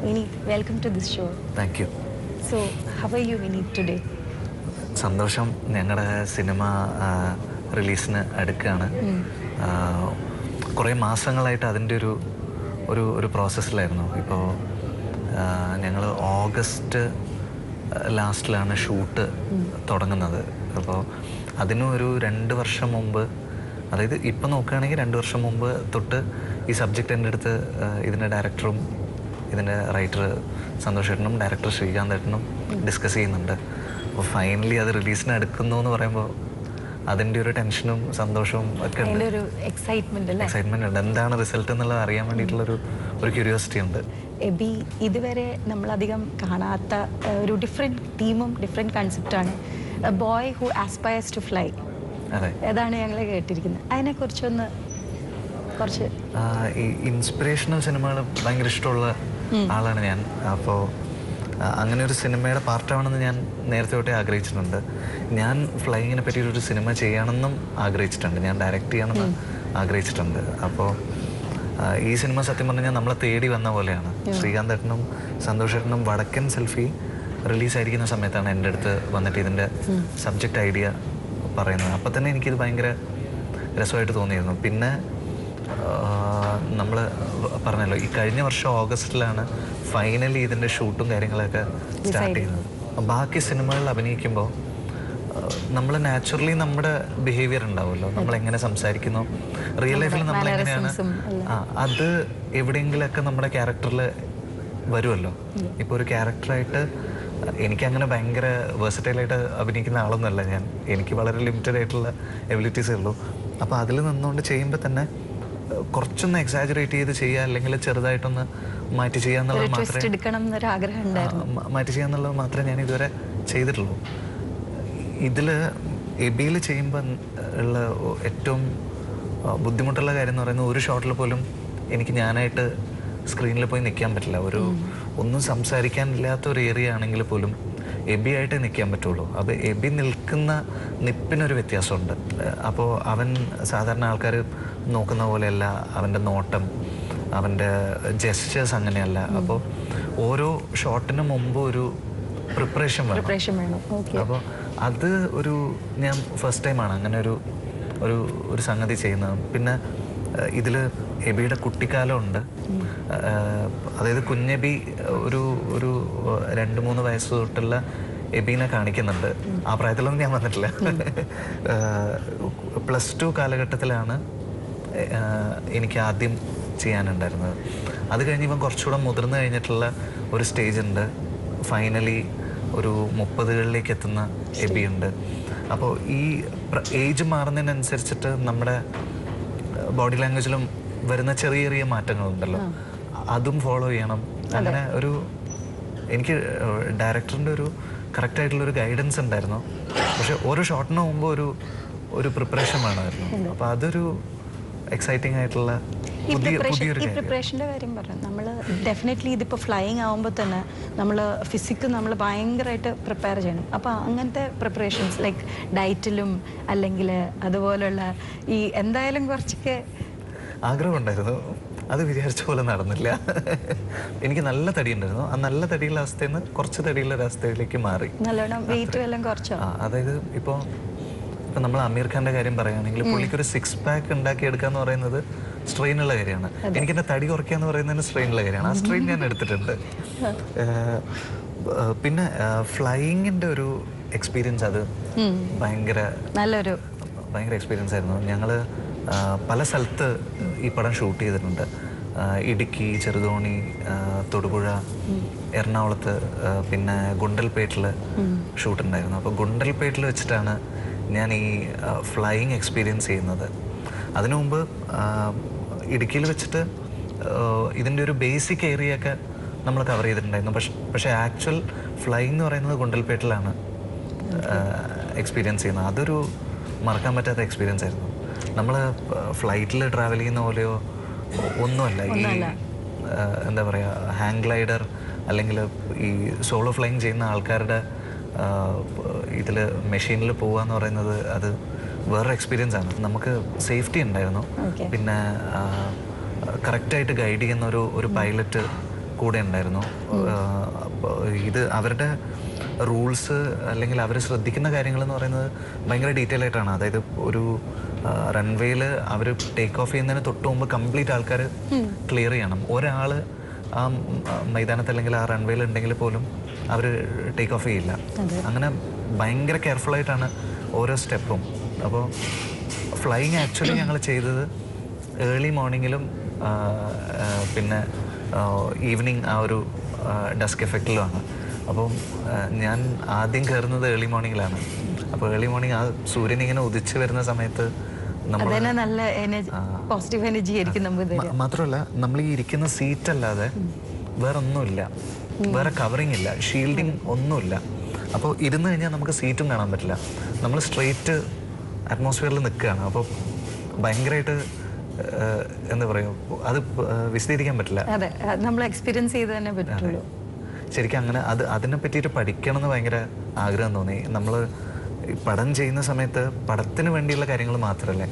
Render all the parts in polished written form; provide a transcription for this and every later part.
Vineet, welcome to this show. Thank you. So, how are you, Vineet, today? സന്തോഷം. ഞങ്ങളുടെ cinema റിലീസിന് അടുക്കുകയാണ്. കുറേ മാസങ്ങളായിട്ട് അതിൻ്റെ ഒരു പ്രോസസ്സിലായിരുന്നു. ഇപ്പോൾ ഞങ്ങൾ ഓഗസ്റ്റ് ലാസ്റ്റിലാണ് ഷൂട്ട് തുടങ്ങുന്നത്. അപ്പോൾ അതിനും ഒരു 2 വർഷം മുമ്പ്, അതായത് ഇപ്പം നോക്കുകയാണെങ്കിൽ 2 വർഷം മുമ്പ് തൊട്ട് ഈ സബ്ജക്റ്റ് എൻ്റെ അടുത്ത് ഇതിൻ്റെ ഡയറക്ടറും ഇതിൻ്റെ റൈറ്റർ സന്തോഷ് ഏട്ടനും ഡയറക്ടർ ശ്രീകാന്ത് ഏട്ടനും ഡിസ്കസ് ചെയ്യുന്നുണ്ട്. അപ്പോൾ ഫൈനലി അത് റിലീസിന് എടുക്കുന്നു എന്ന് പറയുമ്പോൾ അതിൻ്റെ ഒരു ടെൻഷനും സന്തോഷവും ഒക്കെ ഉണ്ട്. എക്സൈറ്റ്മെന്റ് ഉണ്ട്. എന്താണ് റിസൾട്ട് എന്നുള്ളത് അറിയാൻ വേണ്ടിയിട്ടുള്ളൊരു ക്യൂരിയോസിറ്റി ഉണ്ട്. എബി ഇതുവരെ നമ്മളധികം കാണാത്ത ഒരു ഡിഫറെൻറ്റ് തീമും ഡിഫറെൻറ്റ് കൺസെപ്റ്റാണ്. A boy who aspires to fly. അതെ, അതാണ് ഞങ്ങൾ കേട്ടിരിക്കുന്നത്. അതിനെക്കുറിച്ചൊന്ന് കുറച്ച് ഈ ഇൻസ്പിറേഷണൽ സിനിമകൾ ഭയങ്കര ഇഷ്ടമുള്ള ആളാണ് ഞാൻ. അപ്പോൾ അങ്ങനെ ഒരു സിനിമയുടെ പാർട്ടാവണമെന്ന് ഞാൻ നേരത്തെ തൊട്ടേ ആഗ്രഹിച്ചിട്ടുണ്ട്. ഞാൻ ഫ്ലൈയിങ്ങിനെ പറ്റിയൊരു സിനിമ ചെയ്യണമെന്നും ആഗ്രഹിച്ചിട്ടുണ്ട്. ഞാൻ ഡയറക്റ്റ് ചെയ്യണമെന്ന് ആഗ്രഹിച്ചിട്ടുണ്ട്. അപ്പോൾ ഈ സിനിമ സത്യം പറഞ്ഞാൽ നമ്മളെ തേടി വന്ന പോലെയാണ്. ശ്രീകാന്ത് ഏട്ടനും സന്തോഷ് ഏട്ടനും വടക്കൻ സെൽഫി റിലീസായിരിക്കുന്ന സമയത്താണ് എൻ്റെ അടുത്ത് വന്നിട്ട് ഇതിൻ്റെ സബ്ജക്റ്റ് ഐഡിയ പറയുന്നത്. അപ്പോൾ തന്നെ എനിക്കിത് ഭയങ്കര രസമായിട്ട് തോന്നിയിരുന്നു. പിന്നെ നമ്മൾ പറഞ്ഞല്ലോ, ഈ കഴിഞ്ഞ വർഷം ഓഗസ്റ്റിലാണ് ഫൈനലി ഇതിൻ്റെ ഷൂട്ടും കാര്യങ്ങളൊക്കെ സ്റ്റാർട്ട് ചെയ്യുന്നത്. ബാക്കി സിനിമകളിൽ അഭിനയിക്കുമ്പോൾ നമ്മൾ നാച്ചുറലി നമ്മുടെ ബിഹേവിയർ ഉണ്ടാവുമല്ലോ, നമ്മൾ എങ്ങനെ സംസാരിക്കുന്നു, റിയൽ ലൈഫിൽ നമ്മൾ എങ്ങനെയാണ്, അത് എവിടെയെങ്കിലൊക്കെ നമ്മുടെ ക്യാരക്ടറിൽ വരുമല്ലോ. ഇപ്പോൾ ഒരു ക്യാരക്ടറായിട്ട് എനിക്കങ്ങനെ ഭയങ്കര വേഴ്സറ്റൈലായിട്ട് അഭിനയിക്കുന്ന ആളൊന്നുമല്ല ഞാൻ. എനിക്ക് വളരെ ലിമിറ്റഡ് ആയിട്ടുള്ള എബിലിറ്റീസേ ഉള്ളൂ. അപ്പോൾ അതിൽ നിന്നുകൊണ്ട് ചെയ്യുമ്പോൾ തന്നെ കുറച്ചൊന്ന് എക്സാജറേറ്റ് ചെയ്ത് ചെയ്യുക, അല്ലെങ്കിൽ ചെറുതായിട്ടൊന്ന് മാറ്റി ചെയ്യാന്നുള്ളത് മാത്രമേ ഞാൻ ഇതുവരെ ചെയ്തിട്ടുള്ളൂ. ഇതിൽ എബിയിൽ ചെയ്യുമ്പോൾ ഉള്ള ഏറ്റവും ബുദ്ധിമുട്ടുള്ള കാര്യം എന്ന് പറയുന്നത്, ഒരു ഷോട്ടിൽ പോലും എനിക്ക് ഞാനായിട്ട് സ്ക്രീനിൽ പോയി നിൽക്കാൻ പറ്റില്ല. ഒന്നും സംസാരിക്കാനില്ലാത്ത ഒരു ഏരിയ ആണെങ്കിൽ പോലും എബി ആയിട്ട് നിൽക്കാൻ പറ്റുള്ളൂ. അപ്പോൾ എബി നിൽക്കുന്ന നിപ്പിനൊരു വ്യത്യാസമുണ്ട്. അപ്പോൾ അവൻ സാധാരണ ആൾക്കാർ നോക്കുന്ന പോലെയല്ല, അവൻ്റെ നോട്ടം, അവൻ്റെ ജെസ്റ്റേഴ്സ് അങ്ങനെയല്ല. അപ്പോൾ ഓരോ ഷോട്ടിന് മുമ്പ് ഒരു പ്രിപ്പറേഷൻ വേണം. അപ്പോൾ അത് ഞാൻ ഫസ്റ്റ് ടൈമാണ് അങ്ങനെ ഒരു സംഗതി ചെയ്യുന്നത്. പിന്നെ ഇതിൽ എബിയുടെ കുട്ടിക്കാലമുണ്ട്. അതായത് കുഞ്ഞെബി ഒരു 2-3 വയസ്സ് തൊട്ടുള്ള എബീനെ കാണിക്കുന്നുണ്ട്. ആ പ്രായത്തിലൊന്നും ഞാൻ വന്നിട്ടില്ല. +2 കാലഘട്ടത്തിലാണ് എനിക്ക് ആദ്യം ചെയ്യാനുണ്ടായിരുന്നത്. അത് കഴിഞ്ഞ് ഇവൻ കുറച്ചുകൂടെ മുതിർന്നു കഴിഞ്ഞിട്ടുള്ള ഒരു സ്റ്റേജ് ഉണ്ട്. ഫൈനലി ഒരു 30കളിലേക്ക് എത്തുന്ന എബി ഉണ്ട്. അപ്പോൾ ഈ ഏജ് മാറുന്നതിനനുസരിച്ചിട്ട് നമ്മുടെ ബോഡി ലാംഗ്വേജിലും വരുന്ന ചെറിയ ചെറിയ മാറ്റങ്ങളുണ്ടല്ലോ, അതും ഫോളോ ചെയ്യണം. അങ്ങനെ എനിക്ക് ഡയറക്ടറിൻ്റെ കറക്റ്റായിട്ടുള്ളൊരു ഗൈഡൻസ് ഉണ്ടായിരുന്നു. പക്ഷെ ഓരോ ഷോട്ടിന് മുമ്പ് ഒരു പ്രിപ്പറേഷൻ വേണമായിരുന്നു. അപ്പോൾ അതൊരു എക്സൈറ്റിംഗ് ആയിട്ടുള്ള പുതിയൊരു പ്രിപ്പറേഷൻ്റെ കാര്യം പറഞ്ഞു. നമ്മൾ ഡെഫിനറ്റ്ലി ഇതിപ്പോൾ ഫ്ലൈയിങ് ആകുമ്പോൾ തന്നെ നമ്മൾ ഫിസിക്ക് നമ്മൾ ഭയങ്കരമായിട്ട് പ്രിപ്പയർ ചെയ്യണം. അപ്പോൾ അങ്ങനത്തെ പ്രിപ്പറേഷൻസ് ലൈക്ക് ഡയറ്റിലും അല്ലെങ്കിൽ അതുപോലുള്ള ഈ എന്തായാലും കുറച്ചൊക്കെ ആഗ്രഹമുണ്ടായിരുന്നു. അത് വിചാരിച്ച പോലെ നടന്നില്ല. എനിക്ക് നല്ല തടി ഉണ്ടായിരുന്നു. ആ നല്ല തടിയുള്ള അവസ്ഥയിൽ നിന്ന് കുറച്ച് തടിയുള്ള ഒരു അവസ്ഥയിലേക്ക് മാറി. നല്ലോണം വെയിറ്റ് എല്ലാം കുറച്ചോ? അതായത് ഇപ്പോൾ നമ്മൾ അമീർ ഖാന്റെ കാര്യം പറയുകയാണെങ്കിൽ, പുള്ളിക്കൊരു 6 പാക്ക് ഉണ്ടാക്കിയെടുക്കുക എന്ന് പറയുന്നത് സ്ട്രെയിനുള്ള കാര്യമാണ്. എനിക്ക് എൻ്റെ തടി കുറയ്ക്കുക എന്ന് പറയുന്നതിന് സ്ട്രെയിനുള്ള കാര്യമാണ്. ആ സ്ട്രെയിൻ ഞാൻ എടുത്തിട്ടുണ്ട്. പിന്നെ ഫ്ലൈയിങ്ങിൻ്റെ ഒരു എക്സ്പീരിയൻസ്, അത് ഭയങ്കര എക്സ്പീരിയൻസ് ആയിരുന്നു. ഞങ്ങൾ പല സ്ഥലത്ത് ഈ പടം ഷൂട്ട് ചെയ്തിട്ടുണ്ട്. ഇടുക്കി, ചെറുതോണി, തൊടുപുഴ, എറണാകുളത്ത്, പിന്നെ ഗുണ്ടൽപേട്ടിൽ ഷൂട്ടുണ്ടായിരുന്നു. അപ്പോൾ ഗുണ്ടൽപേട്ടിൽ വെച്ചിട്ടാണ് ഞാൻ ഈ ഫ്ലൈയിങ് എക്സ്പീരിയൻസ് ചെയ്യുന്നത്. അതിനു മുമ്പ് ഇടുക്കിയിൽ വെച്ചിട്ട് ഇതിൻ്റെ ഒരു ബേസിക് ഏരിയ ഒക്കെ നമ്മൾ കവർ ചെയ്തിട്ടുണ്ടായിരുന്നു. പക്ഷേ ആക്ച്വൽ ഫ്ലൈയിങ് എന്ന് പറയുന്നത് ഗുണ്ടൽപേട്ടിലാണ് എക്സ്പീരിയൻസ് ചെയ്യുന്നത്. അതൊരു മറക്കാൻ പറ്റാത്ത എക്സ്പീരിയൻസ് ആയിരുന്നു. നമ്മൾ ഫ്ലൈറ്റിൽ ട്രാവൽ ചെയ്യുന്ന പോലെയോ ഒന്നുമല്ല. ഈ എന്താ പറയുക, ഹാങ് ഗ്ലൈഡർ അല്ലെങ്കിൽ ഈ സോളോ ഫ്ലൈയിങ് ചെയ്യുന്ന ആൾക്കാരുടെ ഇതിൽ മെഷീനിൽ പോകുക എന്ന് പറയുന്നത് അത് വേറൊരു എക്സ്പീരിയൻസ് ആണ്. നമുക്ക് സേഫ്റ്റി ഉണ്ടായിരുന്നു. പിന്നെ കറക്റ്റായിട്ട് ഗൈഡ് ചെയ്യുന്ന ഒരു പൈലറ്റ് കൂടെ ഉണ്ടായിരുന്നു. അപ്പോൾ ഇത് അവരുടെ റൂൾസ് അല്ലെങ്കിൽ അവർ ശ്രദ്ധിക്കുന്ന കാര്യങ്ങൾ എന്ന് പറയുന്നത് ഭയങ്കര ഡീറ്റെയിൽ ആയിട്ടാണ്. അതായത് ഒരു റൺവേയിൽ അവർ ടേക്ക് ഓഫ് ചെയ്യുന്നതിന് തൊട്ട് മുമ്പ് കംപ്ലീറ്റ് ആൾക്കാർ ക്ലിയർ ചെയ്യണം. ഒരാൾ ആ മൈതാനത്ത് അല്ലെങ്കിൽ ആ റൺവേയിൽ ഉണ്ടെങ്കിൽ പോലും അവർ ടേക്ക് ഓഫ് ചെയ്യില്ല. അങ്ങനെ ഭയങ്കര കെയർഫുള്ളായിട്ടാണ് ഓരോ സ്റ്റെപ്പും. അപ്പോൾ ഫ്ലൈയിങ് ആക്ച്വലി ഞങ്ങൾ ചെയ്തത് ഏർലി മോർണിംഗിലും പിന്നെ ഈവനിങ് ആ ഒരു ഡസ്ക് എഫക്റ്റിലുമാണ്. അപ്പം ഞാൻ ആദ്യം കയറുന്നത് ഏർലി മോർണിംഗിലാണ്. അപ്പോൾ ഏർലി മോർണിംഗ് ആ സൂര്യൻ ഇങ്ങനെ ഉദിച്ചു വരുന്ന സമയത്ത് നല്ല പോസിറ്റീവ് എനർജി ആയിരിക്കും നമുക്ക്. മാത്രമല്ല നമ്മൾ ഈ ഇരിക്കുന്ന സീറ്റ് അല്ലാതെ വേറെ ഒന്നുമില്ല, വേറെ കവറിങ് ഇല്ല, ഷീൽഡിങ് ഒന്നുമില്ല. അപ്പോൾ ഇരുന്ന് കഴിഞ്ഞാൽ നമുക്ക് സീറ്റും കാണാൻ പറ്റില്ല. നമ്മൾ സ്ട്രെയിറ്റ് അറ്റ്മോസ്ഫിയറിൽ നിൽക്കുകയാണ്. അപ്പോൾ ഭയങ്കരമായിട്ട് എന്താ പറയുക, അത് വിശദീകരിക്കാൻ പറ്റില്ല. അതെ, നമ്മൾ എക്സ്പീരിയൻസ് ചെയ്ത് തന്നെ പറ്റുള്ളൂ. ശരിക്കും അങ്ങനെ അതിനെ പറ്റിയിട്ട് പഠിക്കണം എന്ന് ഭയങ്കര ആഗ്രഹം തോന്നി. നമ്മൾ പടം ചെയ്യുന്ന സമയത്ത് പടത്തിന് വേണ്ടിയുള്ള കാര്യങ്ങൾ മാത്രമല്ലേ.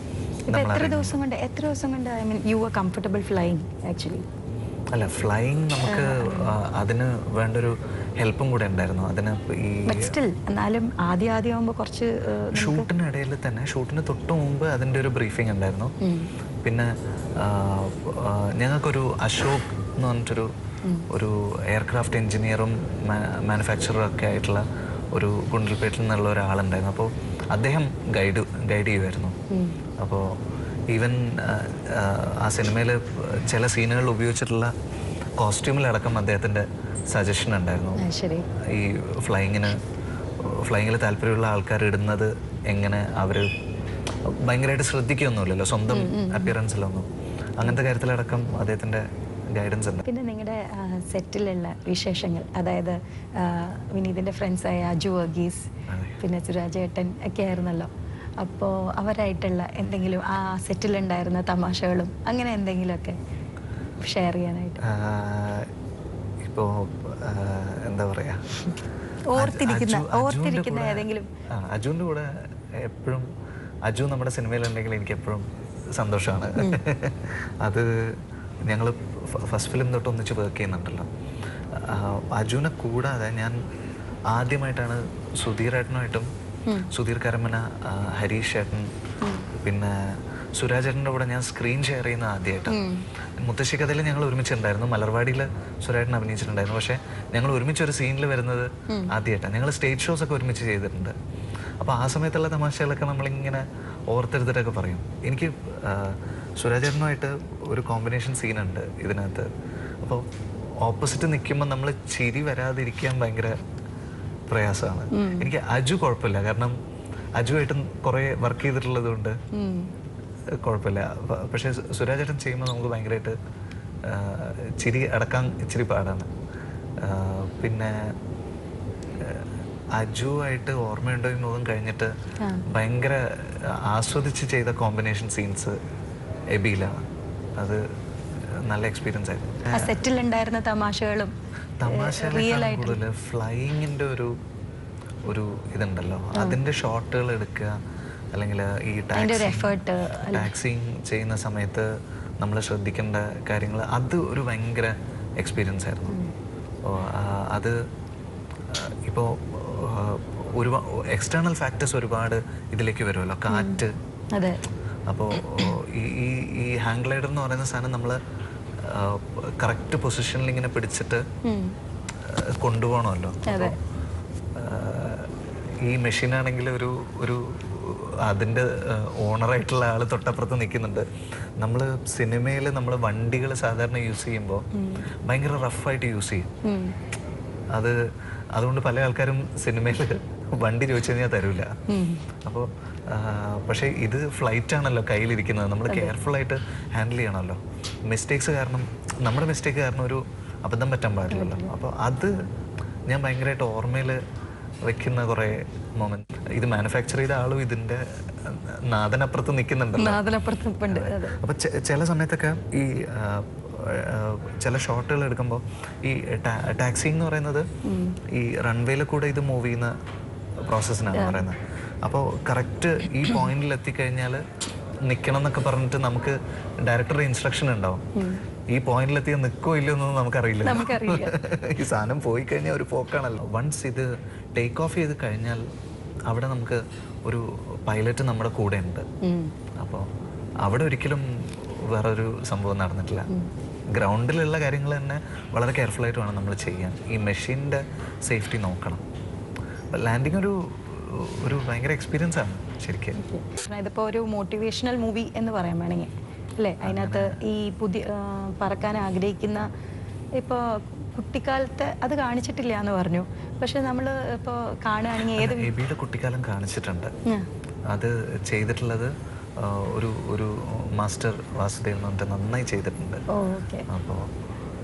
എത്ര ദിവസം കൊണ്ട് I mean you are comfortable flying actually? അല്ല, ഫ്ലൈയിങ് നമുക്ക് അതിന് വേണ്ടൊരു ഹെൽപ്പും കൂടെ ഉണ്ടായിരുന്നു. അതിന് ഈ എന്നാലും ആദ്യമാകുമ്പോൾ കുറച്ച് ഷൂട്ടിനിടയിൽ തന്നെ, ഷൂട്ടിന് തൊട്ട് മുമ്പ് അതിൻ്റെ ഒരു ബ്രീഫിംഗ് ഉണ്ടായിരുന്നു. പിന്നെ ഞങ്ങൾക്കൊരു അശോക് എന്ന് പറഞ്ഞിട്ടൊരു എയർക്രാഫ്റ്റ് എഞ്ചിനീയറും മാനുഫാക്ചററും ഒക്കെ ആയിട്ടുള്ള ഒരു ഗുണ്ടൽപേട്ടിൽ നിന്നുള്ള ഒരാളുണ്ടായിരുന്നു. അപ്പോൾ അദ്ദേഹം ഗൈഡ് ചെയ്യുമായിരുന്നു. അപ്പോൾ ഈവൻ ആ സിനിമയിൽ ചില സീനുകളിൽ ഉപയോഗിച്ചിട്ടുള്ള കോസ്റ്റ്യൂമിലടക്കം അദ്ദേഹത്തിൻ്റെ സജഷൻ ഉണ്ടായിരുന്നു. ഈ ഫ്ലൈയിങ്ങിൽ താല്പര്യമുള്ള ആൾക്കാർ ഇടുന്നത് എങ്ങനെ അവർ ഭയങ്കരമായിട്ട് ശ്രദ്ധിക്കുകയൊന്നുമില്ലല്ലോ സ്വന്തം അപ്പിയറൻസിലൊന്നും. അങ്ങനത്തെ കാര്യത്തിലടക്കം അദ്ദേഹത്തിൻ്റെ ഗൈഡൻസ് ഉണ്ട്. പിന്നെ നിങ്ങളുടെ സെറ്റിലുള്ള വിശേഷങ്ങൾ, അതായത് വിനീതിൻ്റെ ഫ്രണ്ട്സായ അജു വർഗീസ് പിന്നെ സുരാജേട്ടൻ ഒക്കെ ആയിരുന്നല്ലോ. അപ്പോൾ അവരായിട്ടുള്ള എന്തെങ്കിലും ആ സെറ്റിലുണ്ടായിരുന്ന തമാശകളും അങ്ങനെ എന്തെങ്കിലുമൊക്കെ ഷെയർ ചെയ്യാനായിട്ട്? ഇപ്പോൾ എന്താ പറയുക, ഓർത്തിരിക്കുന്ന ഏതെങ്കിലും? അജുവിൻ്റെ കൂടെ എപ്പോഴും, അജു നമ്മുടെ സിനിമയിലുണ്ടെങ്കിൽ എനിക്ക് എപ്പോഴും സന്തോഷമാണ്. അത് ഞങ്ങൾ ഫസ്റ്റ് ഫിലിം തൊട്ട് ഒന്നിച്ച് വർക്ക് ചെയ്യുന്നുണ്ടല്ലോ. അജുവിനെ കൂടാതെ ഞാൻ ആദ്യമായിട്ടാണ് സുധീരേട്ടനുമായിട്ടും, സുധീർ കരമന, ഹരീഷ് ചേട്ടൻ, പിന്നെ സുരാജേട്ടൻ്റെ കൂടെ ഞാൻ സ്ക്രീൻ ഷെയർ ചെയ്യുന്ന ആദ്യമായിട്ടാണ്. മുത്തശ്ശി കഥയിൽ ഞങ്ങൾ ഒരുമിച്ചുണ്ടായിരുന്നു, മലർവാടിയിൽ സുരാജേട്ടൻ അഭിനയിച്ചിട്ടുണ്ടായിരുന്നു. പക്ഷേ ഞങ്ങൾ ഒരുമിച്ച് ഒരു സീനിൽ വരുന്നത് ആദ്യമായിട്ടാണ്. ഞങ്ങൾ സ്റ്റേജ് ഷോസ് ഒക്കെ ഒരുമിച്ച് ചെയ്തിട്ടുണ്ട്. അപ്പോൾ ആ സമയത്തുള്ള തമാശകളൊക്കെ നമ്മളിങ്ങനെ ഓർത്തെടുത്തിട്ടൊക്കെ പറയും. എനിക്ക് സുരാജേട്ടനുമായിട്ട് ഒരു കോമ്പിനേഷൻ സീനുണ്ട് ഇതിനകത്ത്. അപ്പോൾ ഓപ്പോസിറ്റ് നിൽക്കുമ്പോൾ നമ്മൾ ചിരി വരാതിരിക്കാൻ ഭയങ്കര പ്രയാസമാണ്. എനിക്ക് അജു കുഴപ്പമില്ല, കാരണം അജുവായിട്ടും കുറേ വർക്ക് ചെയ്തിട്ടുള്ളത് കൊണ്ട് കുഴപ്പമില്ല. പക്ഷേ സുരാജേട്ടൻ ചെയ്യുമ്പോൾ നമുക്ക് ഭയങ്കരമായിട്ട് ചിരി അടക്കാൻ ഇച്ചിരി പാടാണ്. പിന്നെ അജുവായിട്ട് ഓർമ്മയുണ്ടോ ഈ മുഖം കഴിഞ്ഞിട്ട് ഭയങ്കര ആസ്വദിച്ച് ചെയ്ത കോമ്പിനേഷൻ സീൻസ് എബിയിലാണ്. അത് നല്ല എക്സ്പീരിയൻസ് ആയിരുന്നു. സെറ്റിലുണ്ടായിരുന്ന തമാശകളും കൂടുതൽ ഫ്ലൈയിങ്ങിൻ്റെ ഒരു ഇതുണ്ടല്ലോ, അതിൻ്റെ ഷോട്ടുകൾ എടുക്കുക, അല്ലെങ്കിൽ ഈ ടാക്സിങ് ചെയ്യുന്ന സമയത്ത് നമ്മൾ ശ്രദ്ധിക്കേണ്ട കാര്യങ്ങൾ, അത് ഒരു ഭയങ്കര എക്സ്പീരിയൻസ് ആയിരുന്നു. അത് ഇപ്പോൾ എക്സ്റ്റേണൽ ഫാക്ടേഴ്സ് ഒരുപാട് ഇതിലേക്ക് വരുമല്ലോ, കാറ്റ്. അപ്പോൾ ഈ ഹാങ് ഗ്ലൈഡർ എന്ന് പറയുന്ന സാധനം നമ്മൾ കറക്റ്റ് പൊസിഷനിൽ ഇങ്ങനെ പിടിച്ചിട്ട് കൊണ്ടുപോകണമല്ലോ. ഈ മെഷീനാണെങ്കിൽ ഒരു അതിൻ്റെ ഓണറായിട്ടുള്ള ആൾ തൊട്ടപ്പുറത്ത് നിൽക്കുന്നുണ്ട്. നമ്മൾ സിനിമയിൽ നമ്മൾ വണ്ടികൾ സാധാരണ യൂസ് ചെയ്യുമ്പോൾ ഭയങ്കര റഫായിട്ട് യൂസ് ചെയ്യും. അതുകൊണ്ട് പല ആൾക്കാരും സിനിമയിൽ വണ്ടി ചോദിച്ചു കഴിഞ്ഞാൽ തരൂല. അപ്പോൾ പക്ഷേ ഇത് ഫ്ലൈറ്റ് ആണല്ലോ കയ്യിലിരിക്കുന്നത്, നമ്മൾ കെയർഫുള്ളായിട്ട് ഹാൻഡിൽ ചെയ്യണമല്ലോ. മിസ്റ്റേക്സ് കാരണം, നമ്മുടെ മിസ്റ്റേക്ക് കാരണം ഒരു അബദ്ധം പറ്റാൻ പാടില്ലല്ലോ. അപ്പോൾ അത് ഞാൻ ഭയങ്കരമായിട്ട് ഓർമ്മയിൽ വെക്കുന്ന കുറേ മൊമെന്റ്. ഇത് മാനുഫാക്ചർ ചെയ്ത ആളും ഇതിൻ്റെ നാദനപ്പുറത്ത് നിൽക്കുന്നുണ്ടല്ലോ. അപ്പോൾ ചില സമയത്തൊക്കെ ഈ ചില ഷോട്ടുകൾ എടുക്കുമ്പോൾ ഈ ടാക്സി എന്ന് പറയുന്നത് ഈ റൺവേയിൽ കൂടെ ഇത് മൂവ് ചെയ്യുന്ന പ്രോസസ്സിനാണ് പറയുന്നത്. അപ്പോൾ കറക്റ്റ് ഈ പോയിന്റിൽ എത്തിക്കഴിഞ്ഞാൽ നിൽക്കണം എന്നൊക്കെ പറഞ്ഞിട്ട് നമുക്ക് ഡയറക്ടറുടെ ഇൻസ്ട്രക്ഷൻ ഉണ്ടാവും. ഈ പോയിന്റിലെത്തിയ നിൽക്കോ ഇല്ലയോ എന്നൊന്നും നമുക്കറിയില്ല. ഈ സാധനം പോയി കഴിഞ്ഞാൽ ഒരു പോക്കാണല്ലോ. വൺസ് ഇത് ടേക്ക് ഓഫ് ചെയ്ത് കഴിഞ്ഞാൽ അവിടെ നമുക്ക് ഒരു പൈലറ്റ് നമ്മുടെ കൂടെ ഉണ്ട്. അപ്പോൾ അവിടെ ഒരിക്കലും വേറൊരു സംഭവം നടന്നിട്ടില്ല. ഗ്രൗണ്ടിലുള്ള കാര്യങ്ങൾ തന്നെ വളരെ കെയർഫുള്ളായിട്ട് വേണം നമ്മൾ ചെയ്യാൻ. ഈ മെഷീൻ്റെ സേഫ്റ്റി നോക്കണം. ലാൻഡിങ് ഒരു ഭയങ്കര എക്സ്പീരിയൻസ് ആണ് ശരിക്കും. ഇതിപ്പോൾ ഒരു മോട്ടിവേഷണൽ മൂവി എന്ന് പറയാൻ വേണമെങ്കിൽ അല്ലേ? അതിനകത്ത് ഈ പുതിയ പറക്കാൻ ആഗ്രഹിക്കുന്ന ഇപ്പോൾ കുട്ടിക്കാലത്തെ അത് കാണിച്ചിട്ടില്ല എന്ന് പറഞ്ഞു. പക്ഷെ നമ്മൾ ഇപ്പോൾ കാണുകയാണെങ്കിൽ ഏത് എബിയുടെ കുട്ടിക്കാലം കാണിച്ചിട്ടുണ്ട്. അത് ചെയ്തിട്ടുള്ളത് ഒരു മാസ്റ്റർ വാസുദേവ് എന്ന് പറഞ്ഞിട്ട് നന്നായി ചെയ്തിട്ടുണ്ട്. അപ്പോൾ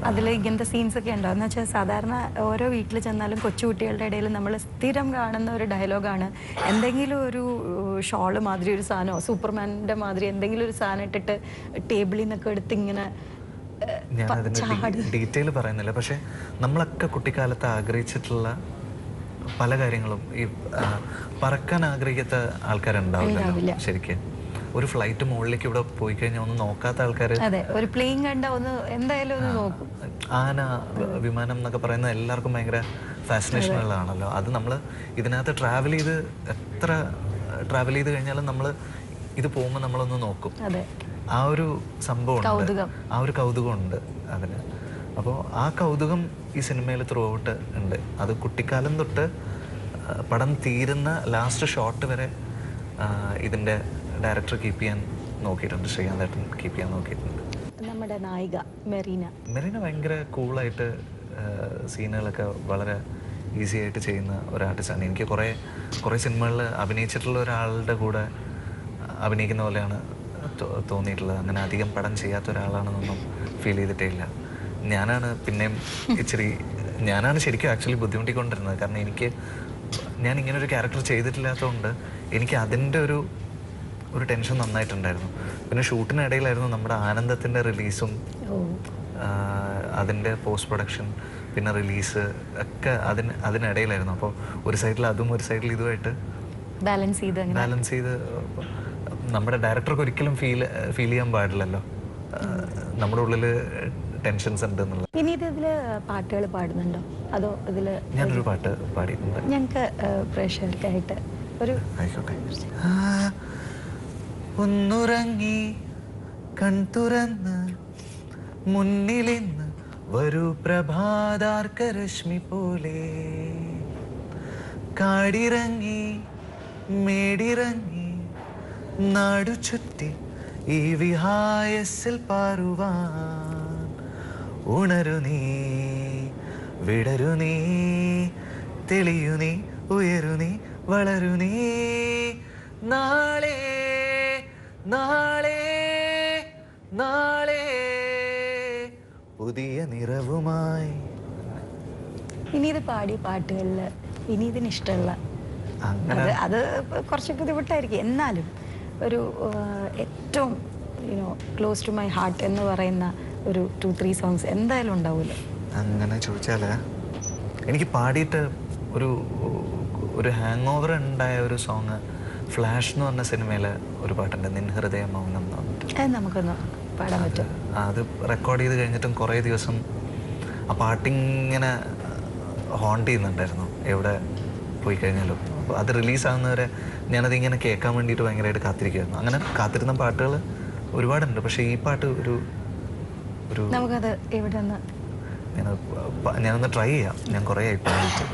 അതിൽ ഇങ്ങനത്തെ സീൻസ് ഒക്കെ ഉണ്ടോ എന്ന് വെച്ചാൽ സാധാരണ ഓരോ വീട്ടിൽ ചെന്നാലും കൊച്ചുകുട്ടികളുടെ ഇടയിൽ നമ്മൾ സ്ഥിരം കാണുന്ന ഒരു ഡയലോഗാണ്, എന്തെങ്കിലും ഒരു ഷോള് മാതിരി ഒരു സാധനമോ സൂപ്പർമാൻ്റെ മാതിരി എന്തെങ്കിലും ഒരു സാധനം ഇട്ടിട്ട് ടേബിളിൽ നിന്നൊക്കെ എടുത്ത് ഇങ്ങനെ. ഞാൻ അതിൻ്റെ ഡീറ്റെയിൽ പറയുന്നില്ല, പക്ഷെ നമ്മളൊക്കെ കുട്ടിക്കാലത്ത് ആഗ്രഹിച്ചിട്ടുള്ള പല കാര്യങ്ങളും ഈ പറക്കാൻ ആഗ്രഹിക്കാത്ത ആൾക്കാരുണ്ടാവില്ല ശരിക്കും. ഒരു ഫ്ലൈറ്റ് മുകളിലേക്ക് ഇവിടെ പോയി കഴിഞ്ഞാൽ ഒന്നും നോക്കാത്ത ആൾക്കാർ, ഒരു പ്ലെയിൻ കണ്ട ഒന്ന് എന്തായാലും ഒന്ന് നോക്കും. ആന, വിമാനം എന്നൊക്കെ പറയുന്നത് എല്ലാവർക്കും ഭയങ്കര ഫാസിനേഷൻ ഉള്ളതാണല്ലോ. അത് നമ്മൾ ഇതിനകത്ത് ട്രാവൽ ചെയ്ത് കഴിഞ്ഞാലും നമ്മൾ ഇത് പോകുമ്പോൾ നമ്മളൊന്ന് നോക്കും. ആ ഒരു സംഭവം, ആ ഒരു കൗതുകമുണ്ട് അതിന്. അപ്പോൾ ആ കൗതുകം ഈ സിനിമയിൽ ത്രൂ ഔട്ട് ഉണ്ട്. അത് കുട്ടിക്കാലം തൊട്ട് പടം തീരുന്ന ലാസ്റ്റ് ഷോട്ട് വരെ ഇതിൻ്റെ ഡയറക്ടർ കീപ്പ് ചെയ്യാൻ നോക്കിയിട്ടുണ്ട്, ശ്രീകാന്തേട്ടൻ കീപ്പ് ചെയ്യാൻ നോക്കിയിട്ടുണ്ട്. നമ്മുടെ നായിക മെറീന ഭയങ്കര കൂളായിട്ട് സീനുകളൊക്കെ വളരെ ഈസി ആയിട്ട് ചെയ്യുന്ന ഒരു ആർട്ടിസ്റ്റാണ്. എനിക്ക് കുറേ സിനിമകളിൽ അഭിനയിച്ചിട്ടുള്ള ഒരാളുടെ കൂടെ അഭിനയിക്കുന്ന പോലെയാണ് തോന്നിയിട്ടുള്ളത്. അങ്ങനെ അധികം പടം ചെയ്യാത്ത ഒരാളാണെന്നൊന്നും ഫീൽ ചെയ്തിട്ടേ ഇല്ല. ഞാനാണ് ശരിക്കും ആക്ച്വലി ബുദ്ധിമുട്ടിക്കൊണ്ടിരുന്നത്. കാരണം ഞാൻ ഇങ്ങനെ ഒരു ക്യാരക്ടർ ചെയ്തിട്ടില്ലാത്തതുകൊണ്ട് എനിക്ക് അതിൻ്റെ ഒരു ടെൻഷൻ നന്നായിട്ടുണ്ടായിരുന്നു. പിന്നെ ഷൂട്ടിനിടയിലായിരുന്നു നമ്മുടെ ആനന്ദത്തിൻ്റെ റിലീസും അതിൻ്റെ പോസ്റ്റ് പ്രൊഡക്ഷൻ പിന്നെ റിലീസ് ഒക്കെ അതിനിടയിലായിരുന്നു. അപ്പോൾ ഒരു സൈഡിൽ അതും ഒരു സൈഡിൽ ഇതുമായിട്ട് ബാലൻസ് ചെയ്ത് നമ്മുടെ ഡയറക്ടർക്ക് ഒരിക്കലും ഫീൽ ചെയ്യാൻ പാടില്ലല്ലോ നമ്മുടെ ഉള്ളിൽ ടെൻഷൻസ് ഉണ്ട് എന്നുള്ളത്. ഇനി ഇതിൽ പാട്ടുകൾ പാടുന്നുണ്ടോ അതോ ഇതില്? ഞാനൊരു പാട്ട് പാടിയിട്ടുണ്ട്. ഞങ്ങൾക്ക് പ്രേക്ഷകർക്കായിട്ട് ഒരു ആയിക്കോട്ടെ. ഒന്നുറങ്ങി കൺതുറന്ന് മുന്നിലിന്ന് വരൂ പ്രഭാതാർക്കരശ്മി പോലെ, കാടിറങ്ങി മേടിറങ്ങി നാടു ചുറ്റി ഈ വിഹായസിൽ പാറുവാൻ, ഉണരു നീ വിടരു നീ തെളിയു നീ ഉയരു നീ വളരു നീ, നാളെ നാളെ നാളെ പുതിയ നിറവുമായി. ഇനി ഇത് പാടിയ പാട്ടുകളിൽ ഇനി ഇതിനിഷ്ടമുള്ള അത് കുറച്ച് ബുദ്ധിമുട്ടായിരിക്കും, എന്നാലും ഒരു ഏറ്റവും ക്ലോസ് ടു മൈ ഹാർട്ട് എന്ന് പറയുന്ന ഒരു 2-3 സോങ്സ് എന്തായാലും ഉണ്ടാവുമല്ലോ. അങ്ങനെ ചോദിച്ചാൽ എനിക്ക് പാടിയിട്ട് ഒരു ഹാങ് ഓവർ ഉണ്ടായ ഒരു സോങ് ഫ്ലാഷ് എന്ന് പറഞ്ഞ സിനിമയിലെ ഒരു പാട്ടുണ്ട്, നിൻ ഹൃദയ മൗനം എന്ന് പറഞ്ഞിട്ട്. നമുക്കൊന്ന് പാടാൻ പറ്റും? അത് റെക്കോർഡ് ചെയ്ത് കഴിഞ്ഞിട്ടും കുറേ ദിവസം ആ പാട്ടിങ്ങനെ ഹോണ്ട് ചെയ്യുന്നുണ്ടായിരുന്നു എവിടെ പോയി കഴിഞ്ഞാലും. അപ്പോൾ അത് റിലീസാകുന്നവരെ ഞാനതിങ്ങനെ കേൾക്കാൻ വേണ്ടിയിട്ട് ഭയങ്കരമായിട്ട് കാത്തിരിക്കുമായിരുന്നു. അങ്ങനെ കാത്തിരുന്ന പാട്ടുകൾ ഒരുപാടുണ്ട്. പക്ഷേ ഈ പാട്ട് നമുക്കത് എവിടെ ഞാനൊന്ന് ട്രൈ ചെയ്യാം. ഞാൻ കുറേ ആയി പാടിയിട്ട്.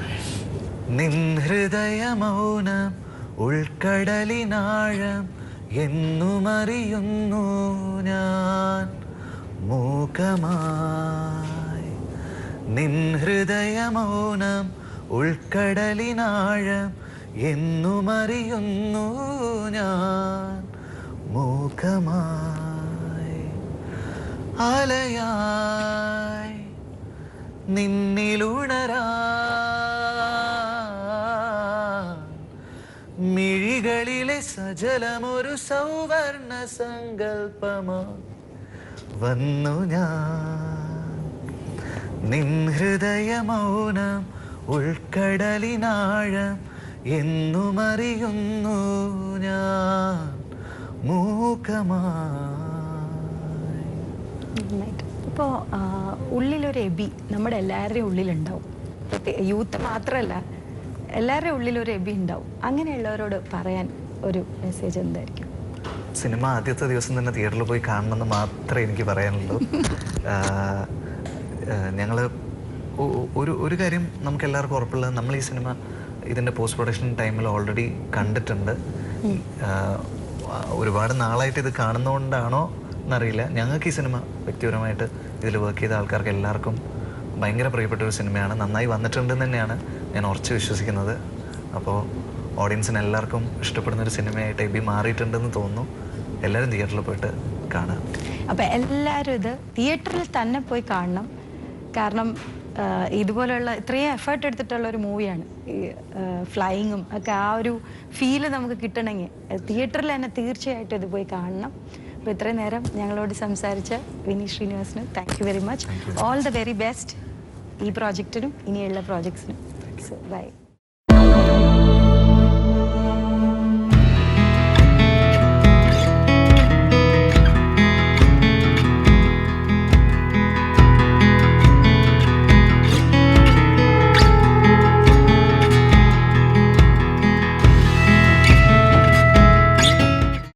നിൻ ഹൃദയ മൗനം ഉൾക്കടലിനാഴം എന്നുമറിയുന്നു ഞാൻ മൂകമായി. നിൻ ഹൃദയ മൗനം ഉൾക്കടലിനാഴം എന്നുമറിയുന്നു ഞാൻ മൂകമായി. അലയായി നിന്നിലുണരാ മിഴികളിലെ സജലമൊരു സൗവർണ സങ്കൽപ്പമാ വന്നു ഞാൻ. നിൻ ഹൃദയ മൗനം ഉൾക്കടലിനാഴം എന്നുമറിയുന്നു ഞാൻ മൂകമായി. ഇപ്പോൾ ഉള്ളിലൊരു എബി നമ്മുടെ എല്ലാവരുടെയും ഉള്ളിലുണ്ടാവും. യൂത്ത് മാത്രമല്ല, എല്ലാവരുടെയും ഉള്ളിലൊരു എബി ഉണ്ടാവും. അങ്ങനെയുള്ളവരോട് പറയാൻ ഒരു മെസ്സേജ് എന്തായിരിക്കും? സിനിമ ആദ്യത്തെ ദിവസം തന്നെ തിയേറ്ററിൽ പോയി കാണണമെന്ന് മാത്രമേ എനിക്ക് പറയാനുള്ളൂ. ഞങ്ങൾ ഒരു കാര്യം നമുക്ക് എല്ലാവർക്കും ഉറപ്പുള്ളത്, നമ്മൾ ഈ സിനിമ ഇതിൻ്റെ പോസ്റ്റ് പ്രൊഡക്ഷൻ ടൈമിൽ ഓൾറെഡി കണ്ടിട്ടുണ്ട്. ഒരുപാട് നാളായിട്ട് ഇത് കാണുന്നതുകൊണ്ടാണോ എന്നറിയില്ല, ഞങ്ങൾക്ക് ഈ സിനിമ വ്യക്തിപരമായിട്ട് ഇതിൽ വർക്ക് ചെയ്ത ആൾക്കാർക്ക് എല്ലാവർക്കും ഭയങ്കര പ്രിയപ്പെട്ട ഒരു സിനിമയാണ്. നന്നായി വന്നിട്ടുണ്ടെന്ന് തന്നെയാണ് ഞാൻ ഉറച്ച് വിശ്വസിക്കുന്നത്. അപ്പോൾ ഓഡിയൻസിന് എല്ലാവർക്കും ഇഷ്ടപ്പെടുന്ന ഒരു സിനിമയായിട്ട് എബി മാറിയിട്ടുണ്ടെന്ന് തോന്നുന്നു. എല്ലാവരും തിയേറ്ററിൽ പോയിട്ട് കാണാം. അപ്പോൾ എല്ലാവരും ഇത് തിയേറ്ററിൽ തന്നെ പോയി കാണണം. കാരണം ഇതുപോലെയുള്ള ഇത്രയും എഫേർട്ട് എടുത്തിട്ടുള്ള ഒരു മൂവിയാണ് ഈ ഫ്ലൈയിങ്ങും ഒക്കെ. ആ ഒരു ഫീല് നമുക്ക് കിട്ടണമെങ്കിൽ തിയേറ്ററിൽ തന്നെ തീർച്ചയായിട്ടും ഇത് പോയി കാണണം. അപ്പോൾ ഇത്രയും നേരം ഞങ്ങളോട് സംസാരിച്ച വിനീത് ശ്രീനിവാസന് thank you very much. All the very best ഈ പ്രോജക്റ്റിനും ഇനിയുള്ള പ്രോജക്ട്സിനും. So by.